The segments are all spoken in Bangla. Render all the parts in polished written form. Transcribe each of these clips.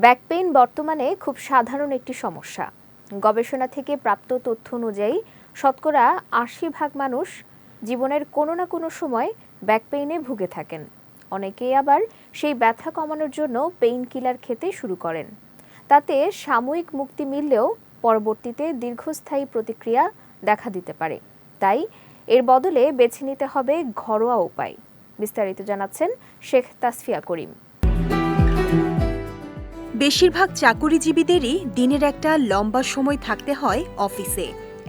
ব্যাক পেইন বর্তমানে খুব সাধারণ একটি সমস্যা। গবেষণা থেকে প্রাপ্ত তথ্য অনুযায়ী শতকরা ৮০% মানুষ জীবনের কোনো না কোনো সময় ব্যাক পেইনে ভুগে থাকেন। অনেকেই আবার সেই ব্যথা কমানোর জন্য পেইন কিলার খেতে শুরু করেন। তাতে সাময়িক মুক্তি মিললেও পরবর্তীতে দীর্ঘস্থায়ী প্রতিক্রিয়া দেখা দিতে পারে। তাই এর বদলে বেছে নিতে হবে ঘরোয়া উপায়। বিস্তারিত জানাচ্ছেন শেখ তাসফিয়া করিম। বেশিরভাগ চাকুরিজীবীদেরই দিনের একটা লম্বা সময় থাকতে হয় অফিসে।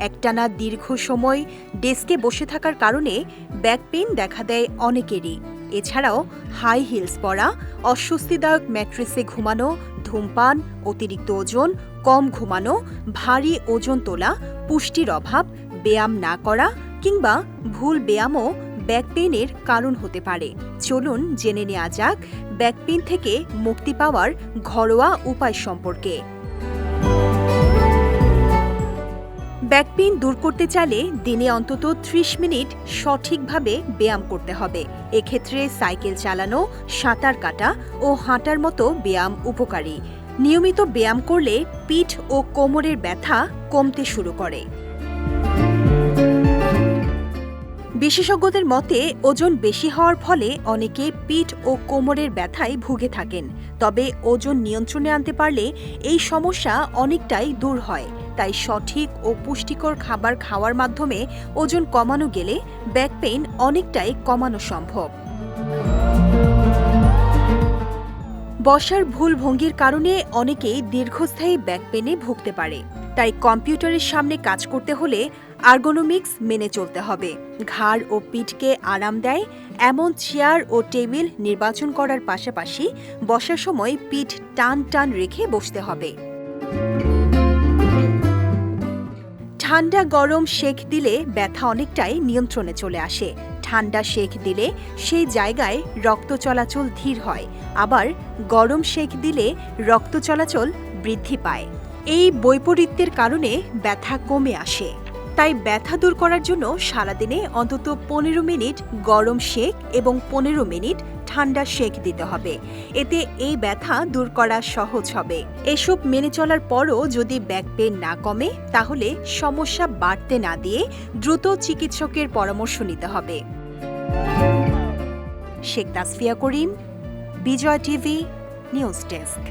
একটানা দীর্ঘ সময় ডেস্কে বসে থাকার কারণে ব্যাক পেইন দেখা দেয় অনেকেরই। এছাড়াও হাই হিলস পরা, অস্বস্তিদায়ক ম্যাট্রেসে ঘুমানো, ধূমপান, অতিরিক্ত ওজন, কম ঘুমানো, ভারী ওজন তোলা, পুষ্টির অভাব, ব্যায়াম না করা কিংবা ভুল ব্যায়ামও ব্যাক পেইনের কারণ হতে পারে। চলুন জেনে নেওয়া যাক ব্যাক পেইন থেকে মুক্তি পাওয়ার ঘরোয়া উপায় সম্পর্কে। ব্যাক পেইন দূর করতে চাইলে দিনে অন্তত ৩০ মিনিট সঠিকভাবে ব্যায়াম করতে হবে। এক্ষেত্রে সাইকেল চালানো, সাঁতার কাটা ও হাঁটার মতো ব্যায়াম উপকারী। নিয়মিত ব্যায়াম করলে পিঠ ও কোমরের ব্যথা কমতে শুরু করে। বিশেষজ্ঞদের মতে ওজন বেশি হওয়ার ফলে অনেকে পিঠ ও কোমরের ব্যথায় ভুগে থাকেন। তবে ওজন নিয়ন্ত্রণে আনতে পারলে এই সমস্যা অনেকটাই দূর হয়। তাই সঠিক ও পুষ্টিকর খাবার খাওয়ার মাধ্যমে ওজন কমানো গেলে ব্যাক পেইন অনেকটাই কমানো সম্ভব। বসার ভুল ভঙ্গির কারণে অনেকেই দীর্ঘস্থায়ী ব্যাক পেইনে ভুগতে পারে। তাই কম্পিউটারের সামনে কাজ করতে হলে আর্গোনমিক্স মেনে চলতে হবে। ঘাড় ও পিঠকে আরাম দেয় এমন চেয়ার ও টেবিল নির্বাচন করার পাশাপাশি বসার সময় পিঠ টান টান রেখে বসতে হবে। ঠান্ডা গরম সেক দিলে ব্যথা অনেকটাই নিয়ন্ত্রণে চলে আসে। ঠান্ডা সেক দিলে সেই জায়গায় রক্ত চলাচল ধীর হয়, আবার গরম সেক দিলে রক্ত চলাচল বৃদ্ধি পায়। এই বৈপরীত্যের কারণে ব্যথা কমে আসে। তাই ব্যথা দূর করার জন্য সারাদিনে অন্তত ১৫ মিনিট গরম সেক এবং ১৫ মিনিট ঠান্ডা সেক দিতে হবে। এতে এই ব্যথা দূর করা সহজ হবে। এসব মেনে চলার পরও যদি ব্যাক পেইন না কমে, তাহলে সমস্যা বাড়তে না দিয়ে দ্রুত চিকিৎসকের পরামর্শ নিতে হবে। শেখ তাসফিয়া করিম, বিজয় টিভি নিউজ ডেস্ক।